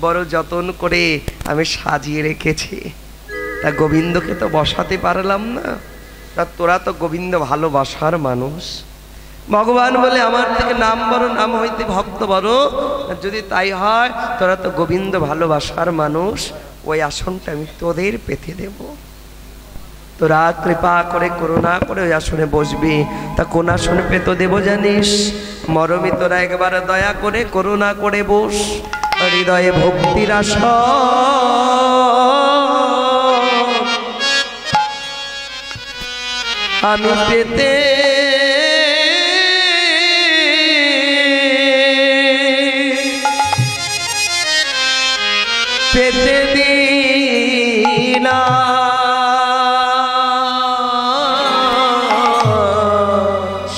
বড় যতন করে আমি সাজিয়ে রেখেছি। তা গোবিন্দকে তো বসাতে পারলাম না। তা তোরা তো গোবিন্দ ভালোবাসার মানুষ, ভগবান বলে আমার থেকে নাম বড়, নাম হইতে ভক্ত বড়। যদি তাই হয়, তোরা তো গোবিন্দ ভালোবাসার মানুষ, ওই আসনটা আমি তোদের পেতে দেব। তোরা কৃপা করে করুণা করে ওই আসনে বসবি। তা কোন আসনে পেতে দেব জানিস? মরমি তোরা একবার দয়া করে করুণা করে বস। হৃদয়ে ভক্তির আসন আমি পেতে পেতে দিনা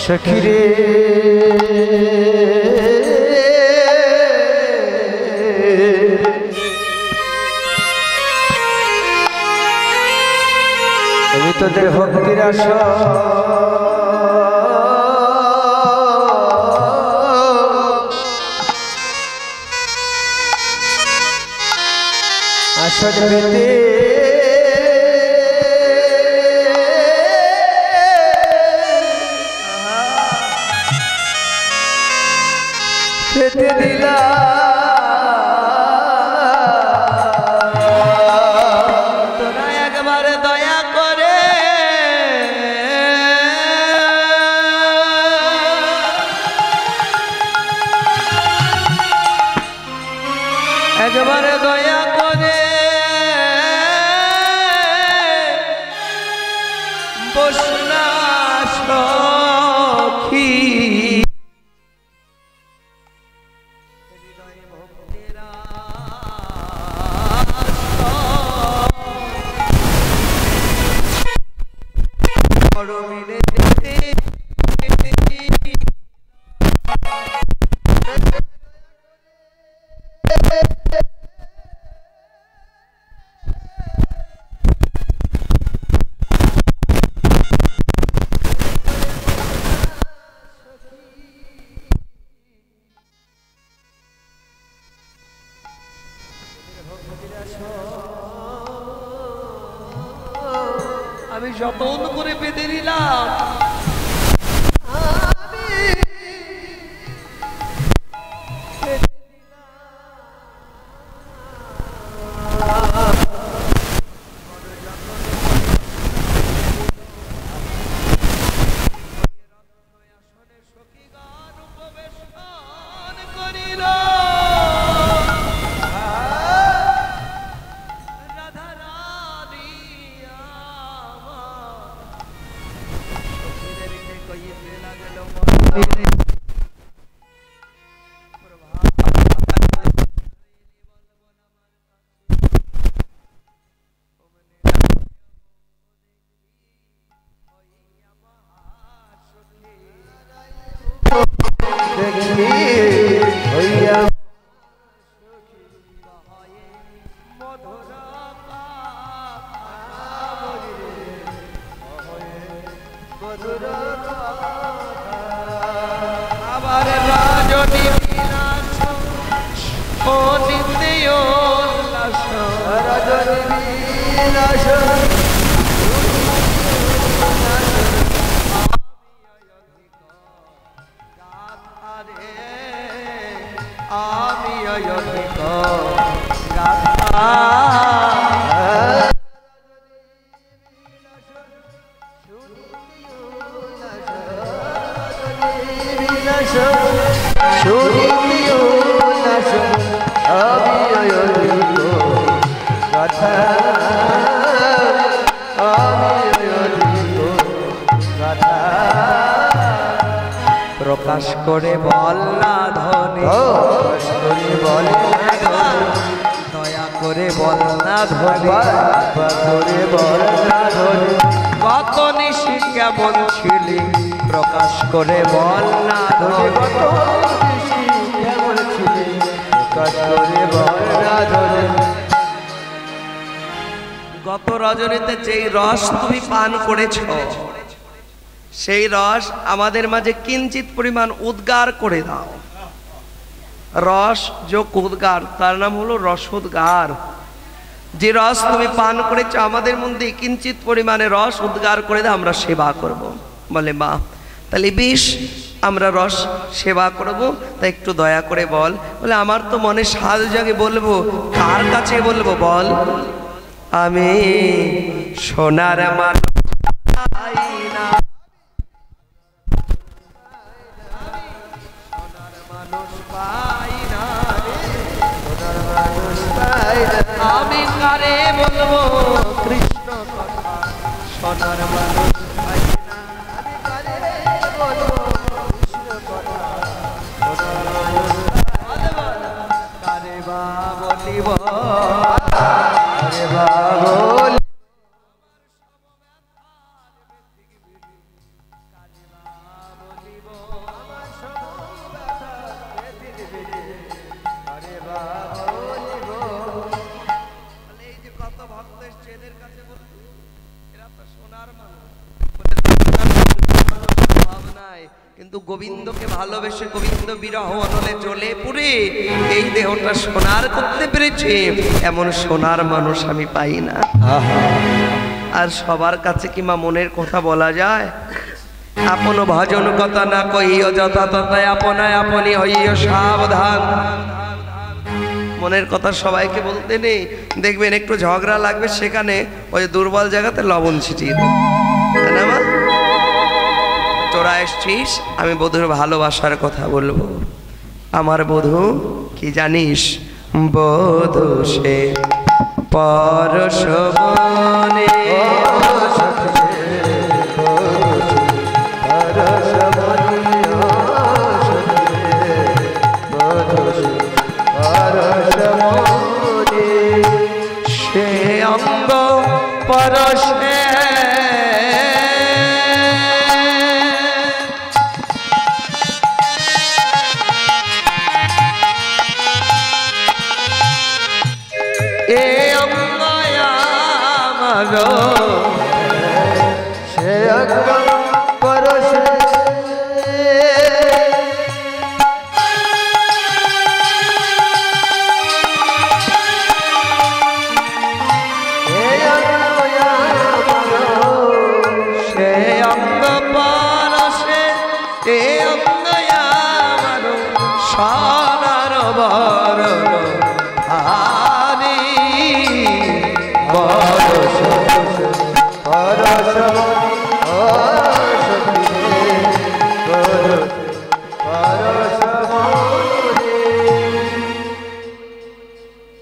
সখিরে আমি তোদের ভক্তির আসন পেতে পেতে দিলা তোরা একবার দয়া করে একবারে দয়া করে বসনা সখী। হৃদয়ে ভক্তির আসন বড় মিলে যেতে আমি যতন করে বেঁধে নিলাম। প্রকাশ করে বল না ধনে, দয়া করে বল না ধনে, কত নিশি কেমন ছিলি, প্রকাশ করে বল না ধনে, গত রজনীতে যেই রস তুমি পান করেছ, সেই রস আমাদের মাঝে কিঞ্চিত পরিমাণ উদ্গার করে দাও। রস যোগ উদ্গার, তার নাম হলো রসোদ্গার। যে রস তুমি পান করেছো আমাদের মধ্যে কিঞ্চিত পরিমাণে রস উদ্গার করে দাও, আমরা সেবা করব। বলে মা তাহলে বেশ, আমরা রস সেবা করব, তা একটু দয়া করে বল। বলে আমার তো মনে সাজ জাগে, বলবো কার কাছে বলবো বল? আমি সোনার মানুষ পাই না, সোনার মানুষ পাই না, আমি কারে বলবো কৃষ্ণ কথা? সোনার মানুষ পাই না, আমি কারে বলবো কৃষ্ণ কথা? সোনার মানুষ কারে বা বলিব, কারে বা বলিব, কিন্তু গোবিন্দকে ভালোবেসে গোবিন্দ বিরহ অনলে জ্বলে পুড়ে এই দেহটা সোনার করতে পেরেছে, এমন সোনার মানুষ আমি পাই না। আর সবার কাছে কি মা মনের কথা বলা যায়? আপন ভজন কথা না কইও যথা তথায় আপনায় আপনি হইও সাবধান। মনের কথা সবাইকে বলতে নেই, দেখবেন একটু ঝগড়া লাগবে, সেখানে ওই দুর্বল জায়গাতে লবণ ছিটিয়ে দেয়, তাই না মা? তোরা এসছিস, আমি বধুর ভালোবাসার কথা বলবো। আমার বধূ কি জানিস? বধূ সে পরশ বনে, সে অঙ্গ পরশে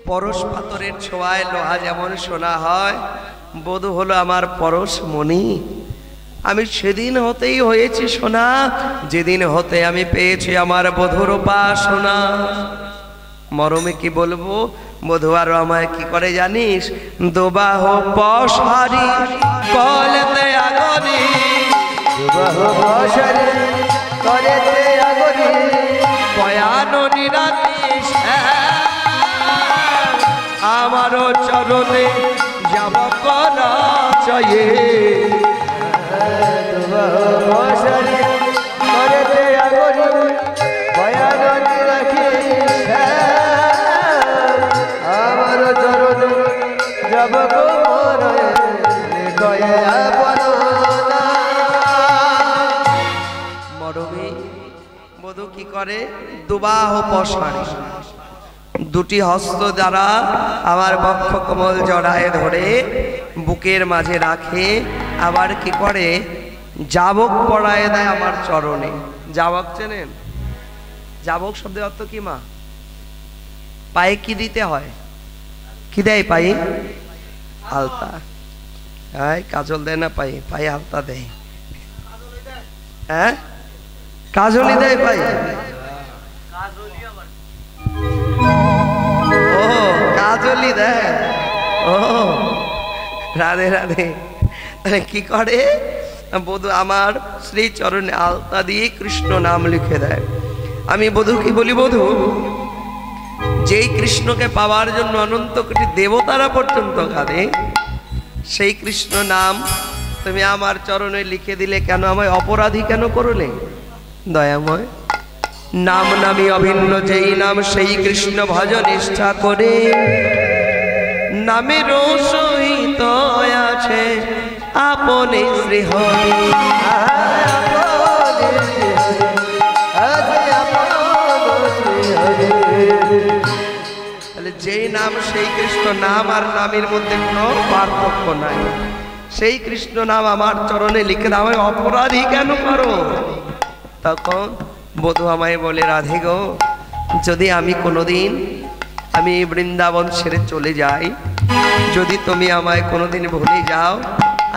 পরশ পাথরের ছোঁয়ায় লোহা যেমন সোনা হয়, বধূ হলো আমার পরশ মণি। আমি সেদিন হতেই হয়েছি সোনা, যেদিন হতে আমি পেয়েছি আমার বধূর উপাসনা। মরমে কি বলবো, বধূ আর আমায় কি করে জানিস? দুবাহ পশারি কলেতে আগরি, দুবাহ পশারি কলেতে আগরি, পয়ানো নিরাতিশ আমারও চরণে যাব করা চাইয়ে। দুবাহ পশারি কলেতে আগরি, পয়ানো নিরাতিশ আমারও চরণে যাব করা মরমে বধূ কি করে? দুবাহ পশারি, দুটি হস্ত দ্বারা আমার বক্ষ কমল জড়ায় ধরে বুকের মাঝে রাখে, আবার কি করে? জাবক পড়ায় দেয় আমার চরণে। জাবক চেনেন? জাবক শব্দের অর্থ কি মা? পায়ে কি দিতে হয়? কি দেয় পায়ে? আলতা। হ্যাঁ, কাজল দেয় না পায়ে, পায়ে আলতা দেয়। হ্যাঁ, কাজলই দেয় পায়ে। ও কাজলই দেয়। ও রাধে রাধে। কি করে? বধূ আমার শ্রী চরণে আলতা দিয়ে কৃষ্ণ নাম লিখে দেয়। আমি বধূ কি বলি? বধূ, যেই কৃষ্ণকে পাওয়ার জন্য অনন্ত কোটি দেবতারা পর্যন্ত কাঁদে, সেই কৃষ্ণ নাম তুমি আমার চরণে লিখে দিলে কেন? আমায় অপরাধী কেন করলে? দয়াময়, নাম নামি অভিন্ন যেই নাম সেই কৃষ্ণ ভজ নিষ্ঠা করে নামের সহিত আছে আপনি শ্রী হরি। তাহলে যেই নাম সেই কৃষ্ণ নাম আর নামের মধ্যে কোনো পার্থক্য নাই। সেই কৃষ্ণ নাম আমার চরণে লিখে দাও, আমায় অপরাধী কেন করো? তখন বধূ আমায় বলে, রাধে গো, যদি আমি কোনোদিন আমি বৃন্দাবন ছেড়ে চলে যাই, যদি তুমি আমায় কোনোদিন ভুলে যাও,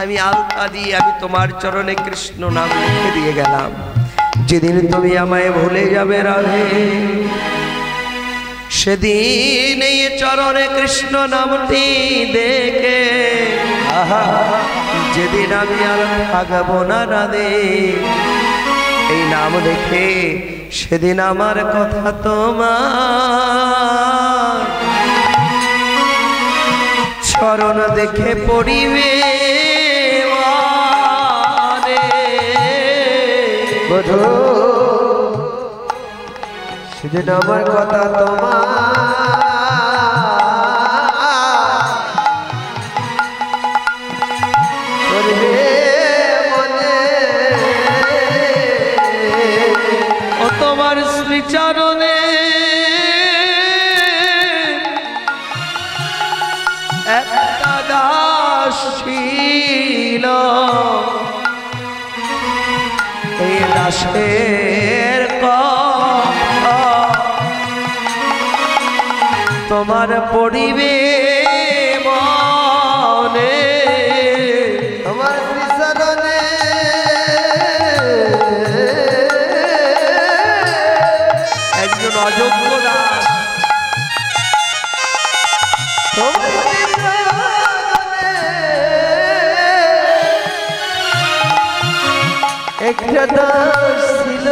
আমি আলতা দিয়ে আমি তোমার চরণে কৃষ্ণ নাম লিখে দিয়ে গেলাম। যেদিন তুমি আমায় ভুলে যাবে রাধে, সেদিন এই চরণে কৃষ্ণ নামটি দেখে যেদিন আমি আর থাকবো না রাধে, এই নাম দেখে সেদিন আমার কথা তোমার চরণ দেখে পড়িবে। বধূ সেদিন আমার কথা তোমার করবে মনে, ও তোমার শ্রীচরণে একটা দাস ছিল, এই দাসের কথা তোমার পড়িবে মনে। তোমার শ্রীচরণে একজন অযোগ্য দাস তোমার শ্রীচরণে একটা দাস ছিল,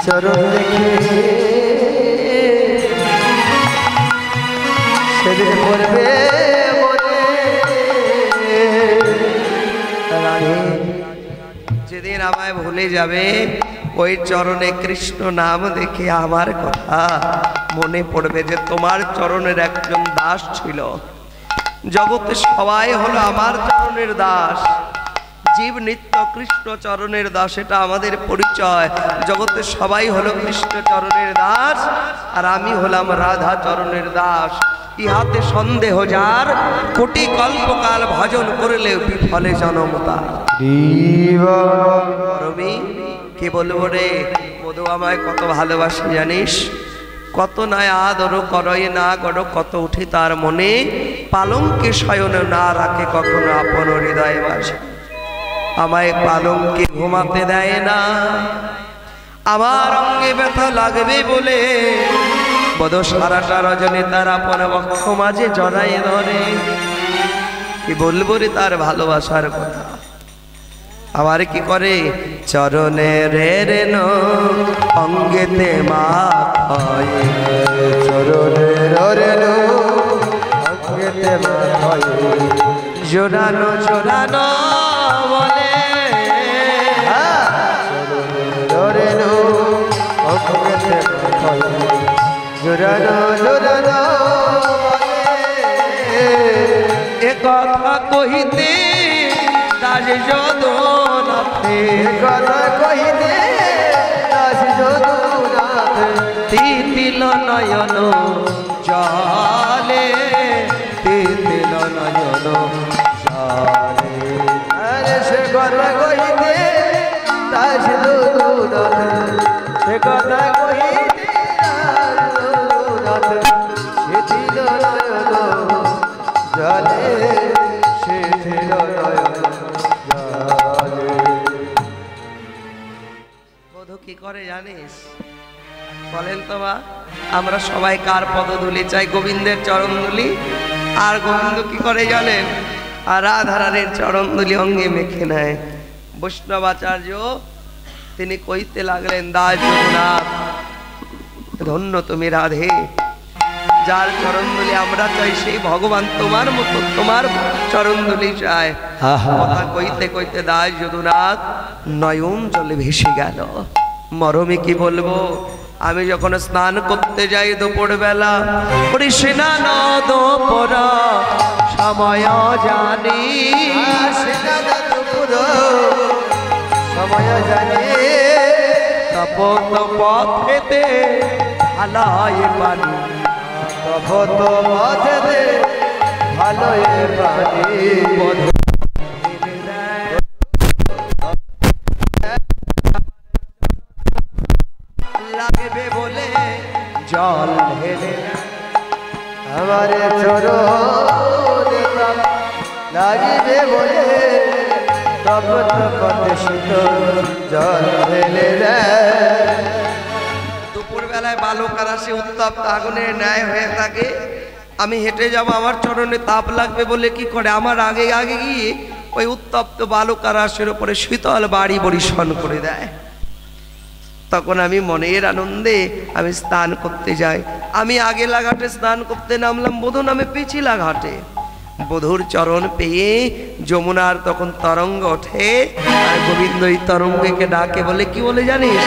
চরণ দেখে সেদিন পড়বে মনে। যেদিন আমায় ভুলে যাবে, ওই চরণে কৃষ্ণ নাম দেখে আমার কথা মনে পড়বে যে তোমার চরণের একজন দাস ছিল। জগতে সবাই হলো আমার চরণের দাস, জীব নিত্য কৃষ্ণ চরণের দাস, এটা আমাদের পরিচয়। জগতে সবাই হলো কৃষ্ণ চরণের দাস, আর আমি হলাম রাধা চরণের দাস। ইহাতে সন্দেহ যার, কোটি কল্পকাল ভজন করলে বিফলে জনম তার। রবি কি বলবো রে, বধূ আমায় কত ভালোবাসে জানিস, কত নয় আদর করয় না গড়, কত উঠে তার মনে, পালঙ্কে শয়ন না রাখে কখনো আপন হৃদয় বাসে। আমায় পালঙ্কে ঘুমাতে দেয় না, আমার অঙ্গে ব্যথা লাগবে বলে বধূ সারাটা রজনী তার আপন বক্ষ মাঝে জড়াই ধরে। কি বলবো রে তার ভালোবাসার কথা। আবার কি করে, চরণে রে নো অঙ্গেতে মাথায়, চরণে রে নো অঙ্গেতে মাথায়, জোড়ানো জোড়ানো বলে, রে নো অঙ্গেতে মাথায়, জোড়ানো জোড়ানো বলে। এ কথা কহিতে দাস যদুনাথে, কথা কহিতে দাস যদুনাথে, তিতিল নয়ন জলে, তিতিল নয়ন জলে। আরে সে কথা কহিতে দাস যদুনাথে, সে কথা কহিতে দাস যদুনাথে, শিথিল নয়ন জলে, শিথিল নয়ন জলে। বধূ কি করে জানিস, বলেন তো বা, আমরা সবাই কার পদধূলি চাই? গোবিন্দের চরণধূলি। আর গোবিন্দ কি করে জানেন, আর রাধারানীর চরণধূলি অঙ্গে মেখে নেয়। বৈষ্ণবাচার্য তিনি কইতে লাগলেন, দাস যদুনাথ ধন্য তুমি রাধে, যার চরণধুলি আমরা চাই সেই ভগবান তোমার মতো তোমার চরণধুলি চায়। কথা কইতে কইতে দাস যদুনাথ নয়ন জলে ভেসে গেল। মরমে কি বলবো, আমি যখন স্নান করতে যাই দুপুর বেলা, সেনা নদ পরা সময় জানি, সময় জানি তপত পথেতে ঢালায় পানি, তপত পথেতে ভালোয় পানি, লাগবে বলে জল ঢেলে আমারে চরণে লাগিবে বলে তপত পথে শীতল জল ঢেলে দেয়। দুপুর বেলায় বালুকার আসে উত্তপ্ত আগুনের ন্যায় হয়ে থাকে। আমি হেঁটে যাব, আমার চরণে তাপ লাগবে বলে কি করে আমার আগে আগে গিয়ে ওই উত্তপ্ত বালুকার আসের উপরে শীতল বাড়ি বরিশন করে দেয়। তখন আমি মনের আনন্দে আমি স্নান করতে যাই। আমি আগেলা ঘাটে স্নান করতে নামলাম, বধূ নামে পিছিলা ঘাটে। বধূর চরণ পেয়ে যমুনার তখন তরঙ্গ ওঠে, আর গোবিন্দ এই তরঙ্গকে ডাকে, বলে কি বলে জানিস?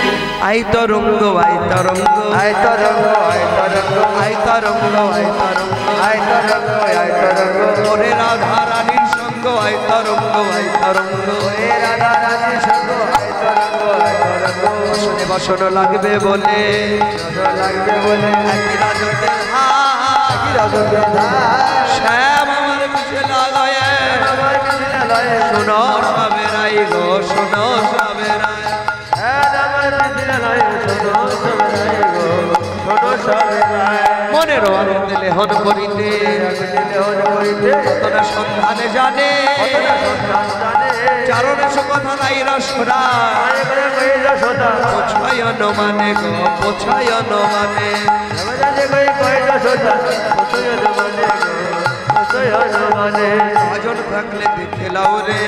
আই তরঙ্গ আই তরঙ্গ আই তরঙ্গ আই তরঙ্গ আই তরঙ্গ আই তরঙ্গ আই তরঙ্গ আই তরঙ্গ ওরে রাধা রানীর সঙ্গ আই তরঙ্গ আই তরঙ্গ ওরে রাধা রানীর সঙ্গ আই তরঙ্গ আই তরঙ্গ বসনে বসন লাগবে বলে লাগবে বলে একই রাজতের হাত, কি রজতে শ্যাম আমার পিছে লাগায়, আমার পিছনে লয় শোনো সবেরাই গো শোনো সবেরাই, আমার পিছনে লয় শোনো সবাই গো শোনো সবাই মনের আনন্দে লেহন করিতে কতটা সন্ধানে জানে, চারণে কথা নাই রসরা পোছায়ন মানে গো পোছায়ন মানে, ভজন থাকলে দেখে লাও রে,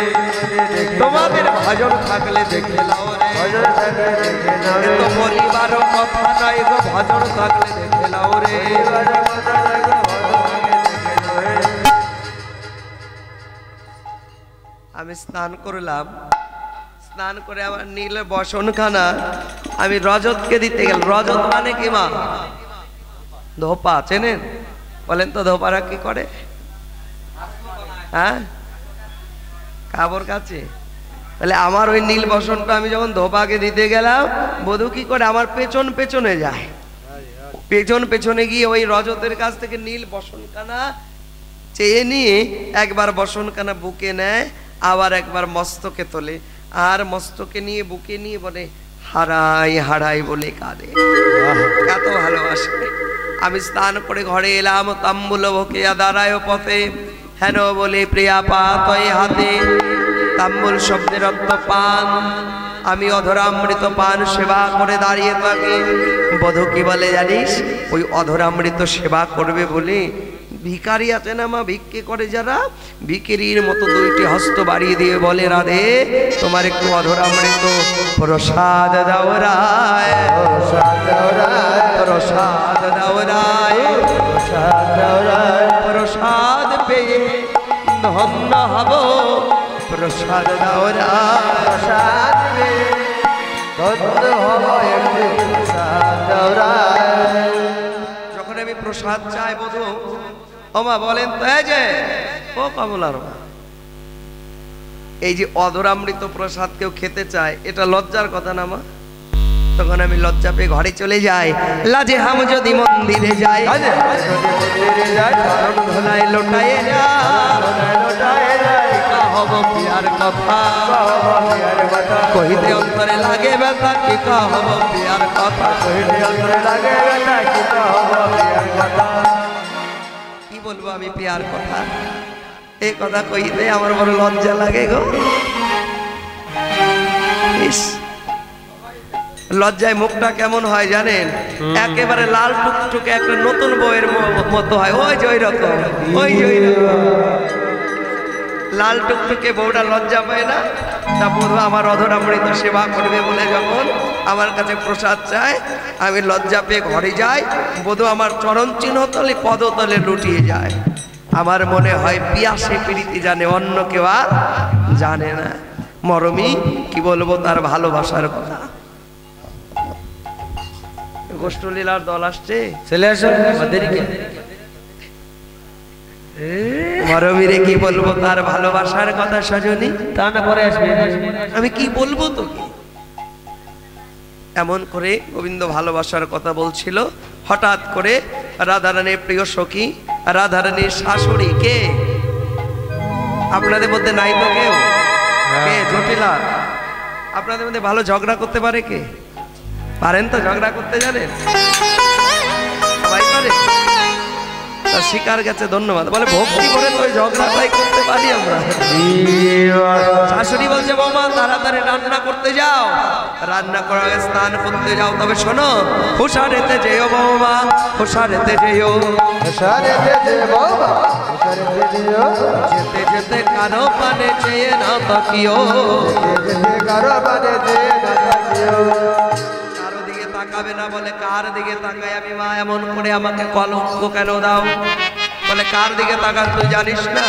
তোমাদের ভজন থাকলে দেখে লাও রে, এত বলিবার কথা নাই গো, ভজন থাকলে দেখে লাও রে। আমি স্নান করলাম, স্নান করে আমার নীল বসনখানা আমি রজতকে দিতে গেল। রজত মানে কি মা? ধোপা চেনেন? বলেন তো ধোপারা কি করে? হ্যাঁ, কাপড় কাছে। তাহলে আমার ওই নীল বসনটা আমি যখন ধোপাকে দিতে গেলাম, বধূ কি করে আমার পেছন পেছনে যায়, পেছন পেছনে গিয়ে ওই রজতের কাছ থেকে নীল বসনখানা চেয়ে নিয়ে একবার বসনখানা বুকে নেয়, আবার একবার মস্তকে তোলে, আর মস্তকে নিয়ে বুকে নিয়ে বলে হারাই হারাই বলে কাঁদে। এত ভালোবাসে। আমি স্নান করে ঘরে এলাম, তাম্বুল বকিয়া দাঁড়ায় পথে, হেন বলে প্রিয়া পাতয় হাতে, তাম্বুল শব্দের অর্থ পান। আমি অধরামৃত পান সেবা করে দাঁড়িয়ে থাকি। বধূ কি বলে জানিস? ওই অধরামৃত সেবা করবে বলে ভিখারি আছে না মা, ভিক্ষে করে যারা, ভিখারির মতো দুইটি হস্ত বাড়িয়ে দিয়ে বলে রাধে তোমার একটু অধরামৃত প্রসাদ দাও রায়, প্রসাদ দাও রায়, প্রসাদ পেয়ে ধন্য হব, প্রসাদ দাও রায়, প্রসাদ পেয়ে ধন্য হব, প্রসাদ দাও রায়। যখন আমি প্রসাদ চাই বধূ, ও মা বলেন তো, এই যে ও কমলার মা, এই যে অধরামৃত প্রসাদ কেউ খেতে চায়, এটা লজ্জার কথা না মা? তখন আমি লজ্জা পেয়ে ঘরে চলে যাই। লাজে হাম যদি মন্দিরে যাই, চরণ ধোলায় লোটায় হব পিয়ার কথা, কহিতে অন্তরে লাগে ব্যথা, কি হব পিয়ার কথা, কি বলবো আমি পিয়ার কথা? এই কথা কইতে আমার বড় লজ্জা লাগে গো। ইস, লজ্জায় মুখটা কেমন হয় জানেন? একেবারে লাল টুকটুকে একটা নতুন বইয়ের মতো হয়। ওই যে ওই রকম, ওই যে ওই রকম লাল টুকটুকে বউটা লজ্জা পায় না? তা বধূ আমার অধরামৃত সেবা করবে বলে যখন আমার কাছে প্রসাদ চায়, আমি লজ্জা পেয়ে ঘরে যাই। বধূ আমার চরণ চিহ্ন তলে পদতলে লুটিয়ে যায়। আমার মনে হয় পিয়াসে প্রীতি জানে, অন্য কেউ আর জানে না। মরমী কি বলবো তার ভালোবাসার কথা। গোষ্ঠলীলার দল আসছে, চলে আসো দেরিকে। মরমীরে কি বলবো তার ভালোবাসার কথা সজনী, তা না পরে আসবে। আমি কি বলবো তোকে। এমন করে গোবিন্দ ভালোবাসার কথা বলছিল। হঠাৎ করে রাধারানীর প্রিয় সখী, রাধারানীর শাশুড়ি কে আপনাদের মধ্যে নাই তো কেউ? কে জটিলা? আপনাদের মধ্যে ভালো ঝগড়া করতে পারে কে? পারেন তো? ঝগড়া করতে জানেন? সবাই পারে? তার শিকার গেছে, ধন্যবাদ। বলে ভক্তি করে তো ঝগড়াটাই করতে পারি আমরা। শাশুড়ি বলছে বৌমা তাড়াতাড়ি রান্না করতে যাও, রান্না করার আগে স্নান করতে যাও। তবে শোনো, হুশারেতে যেও বৌমা, হুশারেতে যেও, হুশারেতে যেও বৌমা, হুশারেতে যেও। যেতে যেতে কারো পানে চেয়ে না তাকিও, যেতে যেতে কারো পানে চেয়ে না তাকিও। কারো দিকে তাকাবে না। বলে কার দিকে তাকাই আমি মা? এমন করে আমাকে কলঙ্ক কেন দাও? বলে কার দিকে তাকান তুই জানিস না?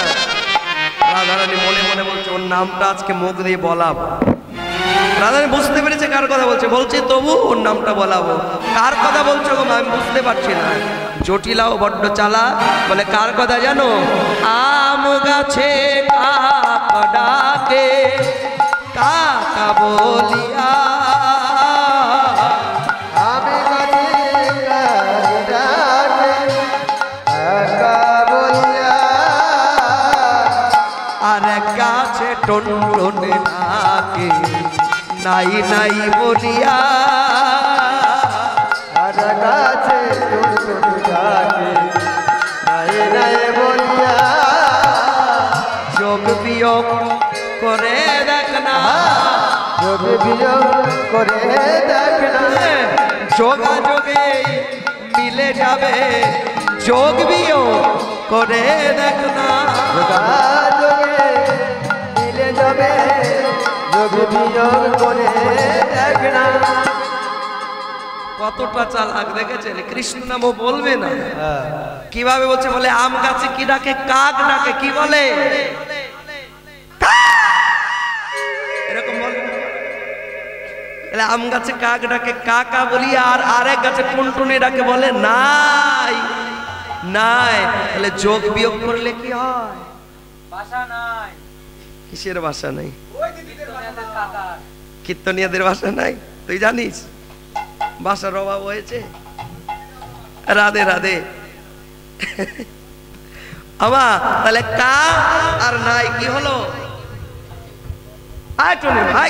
রাধারানী মনে মনে বলছে ওর নামটা আজকে মুখ দিয়ে বলাবো। রাধারানী বুঝতে পেরেছে কার কথা বলছে, বলছে তবু ওর নামটা বলাবো। কার কথা বলছো গো মা? আমি বুঝতে পারছি না। জটিলাও বড্ড চালা। বলে কার কথা জানো? আম গাছে কাক ডাকে, কাকা বলিয়া। আমি গাছে কাক ডাকে, কাকা বলিয়া। আর এক গাছে টনটনে ডাকে, নাই নাই বলিয়া। আর গাছে টুনটুনি ডাকে, নাই নাই বলিয়া। যোগ বিয়োগ করে দেখ না, যোগ বিয়োগ করে দেখ না। যোগাযোগে মিলে যাবে, যোগ বিয়োগ করে দেখ না। যোগাযোগে মিলে যাবে, যোগ বিয়োগ করে দেখ না। কতটা চালাক দেখেছেন? কৃষ্ণ নামও বলবে না, কিভাবে বলছে? বলে আম গাছে কি ডাকে? কাক ডাকে। কি বলে? এরকম বলে। আম গাছে কাক ডাকে, কাকা বলি। আর আরেক গাছে টুনটুনি ডাকে, বলে নাই নাই। তাহলে যোগ বিয়োগ করলে কি হয়? ভাষা নাই। কিসের ভাষা নাই? কীর্তনিয়াদের ভাষা নাই? তুই জানিস ভাষার অভাব হয়েছে? রাধে রাধে। আমা তাহলে কা আর নাই কি হলো? আয় টুনি ভাই,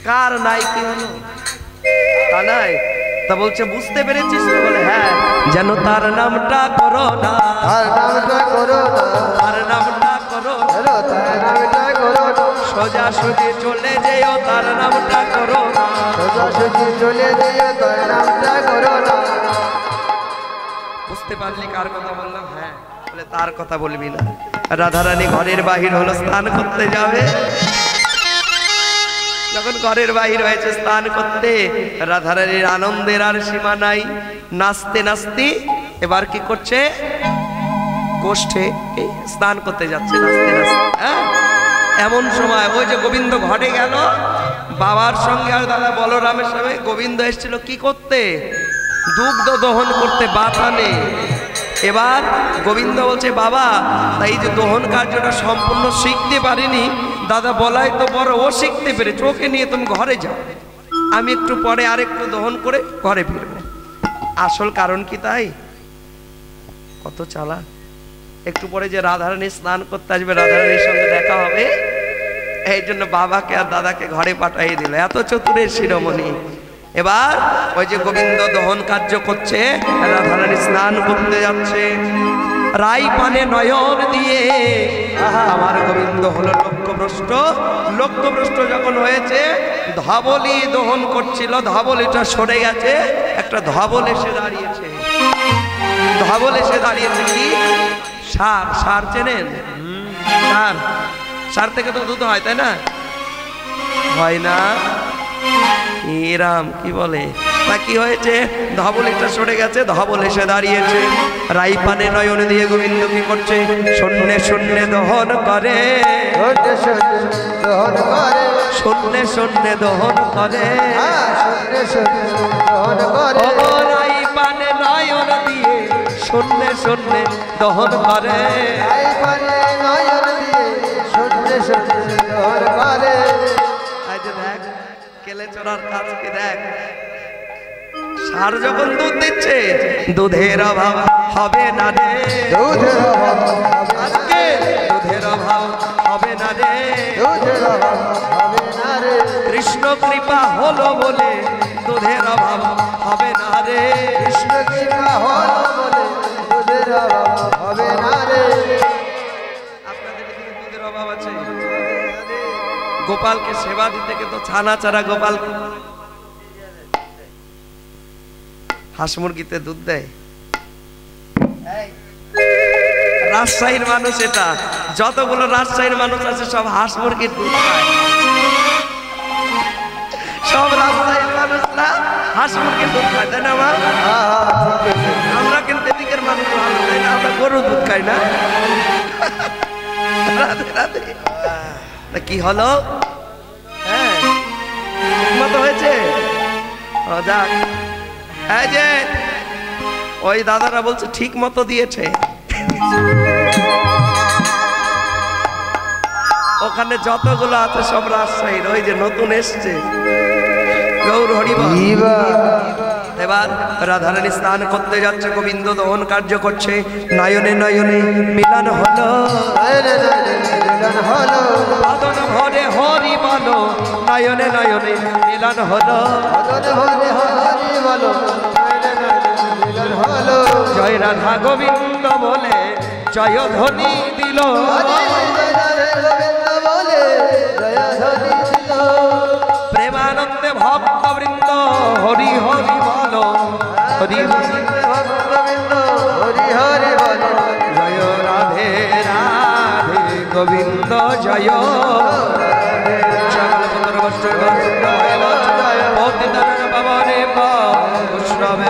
কার নাই কি হলো? তা নাই। তা বলছে বুঝতে পেরেছিস তো? বলে হ্যাঁ। যেন তার নামটা করো না, তার নামটা করো না, তার নামটা করো না। হ্যালো তার নামটা করো না। সোজা সুজি চলে যেও, তার নামটা করো না। সোজাসুজি চলে যেও, তার নামটা করো না। বুঝতে পারলি কার কথা বললাম? হ্যাঁ। বলে তার কথা বলবি না। রাধারানী ঘরের বাহির হলো, স্নান করতে যাবে। যখন ঘরের বাহির হয়েছে স্নান করতে, রাধারানীর আনন্দের আর সীমা নাই। নাচতে নাচতে এবার কি করছে? গোষ্ঠে স্নান করতে যাচ্ছে নাচতে নাচতে। হ্যাঁ, এমন সময় ওই যে গোবিন্দ ঘটে গেল বাবার সঙ্গে, আর দাদা বলরামের সঙ্গে। গোবিন্দ এসেছিল কি করতে? দুগ্ধ দহন করতে বাতানে। এবার গোবিন্দ বলছে বাবা, তাই যে দহন কার্যটা সম্পূর্ণ শিখতে পারিনি, দাদা বলাই তো বড়, ও শিখতে পেরেছে, ওকে নিয়ে তুমি ঘরে যাও, আমি একটু পরে আরেকটু দহন করে ঘরে ফিরবো। আসল কারণ কি তাই? কত চালাক। একটু পরে যে রাধারানী স্নান করতে আসবে, রাধারানীর সঙ্গে দেখা হবে, এই জন্য বাবাকে আর দাদাকে ঘরে পাঠিয়ে দিল। এত চতুরের শিরোমণি। এবার ওই যে গোবিন্দ দহন কার্য করছে, রাধারানী স্নান করতে যাচ্ছে। রাই পানে নয়ন দিয়ে আমার গোবিন্দ হলো লক্ষ্যভ্রষ্ট। লক্ষ্যভ্রষ্ট যখন হয়েছে, ধবলি দহন করছিল, ধবলিটা সরে গেছে, একটা ধবল এসে দাঁড়িয়েছে। ধবল এসে দাঁড়িয়েছে কি? সার। সার চেনেন? সার। সার থেকে তো দুধ হয়, তাই না? হয় না। রাম কি বলে তা কি হয়েছে? ধবলটা সরে গেছে, ধবল এসে দাঁড়িয়েছে। রাই পানে নয়ন দিয়ে গোবিন্দ কি করছে? শূন্যে শূন্যে দহন করে, শূন্যে শূন্যে দহন করে। রাই পানে নয়ন দিয়ে শূন্যে শূন্যে দহন করে। দেখ কেলে চড়ার কাজকে দেখ। ষাঁড় যখন দুধ দিচ্ছে, দুধের অভাব হবে না রে, আজকে দুধের অভাব হবে না রে। কৃষ্ণ কৃপা হলো বলে দুধের অভাব হবে না রে। কৃষ্ণ কৃপা হলো বলে দুধের অভাব হবে না রে। আপনাদের এদিকে দুধের অভাব আছে? গোপালকে সেবা দিতে কিন্তু ছানা চারা গোপাল হাঁস মুরগিতে দুধ দেয়। রাজশাহীর মানুষ, এটা যতগুলো রাজশাহীর মানুষ আছে সব হাঁস মুরগির দুধ খায়। সব রাজশাহীর মানুষরা হাঁস মুরগির দুধ খায়, তাই না মা? আমরা কিন্তু এদিকের মানুষ ভালো, তাই না? আমরা গরুর দুধ খাই না। রাধে রাধে। কি হলো? হ্যাঁ ঠিক মতো হয়েছে। যাক, এই যে ওই দাদারা বলছে ঠিক মতো দিয়েছে। ওখানে যতগুলো আছে সব রাজশাহীর, ওই যে নতুন এসছে গৌর হরিবল। এবার রাধারানী স্নান করতে যাচ্ছে, গোবিন্দ দহন কার্য করছে। নয়নে নয়নে মিলন হলো, বদন ভরে হরি বলো, নয়নে নয়নে মিলন হলো। জয় রাধা গোবিন্দ বলে জয় ধ্বনি দিল, প্রেমানন্দে ভক্ত বৃন্দ হরি হরি বলো, হরি হরি হরি বল। জয় রাধে রাধে গোবিন্দ জয়। সকল পুত্র বৈষ্ণব বৈষ্ণব বৈষ্ণব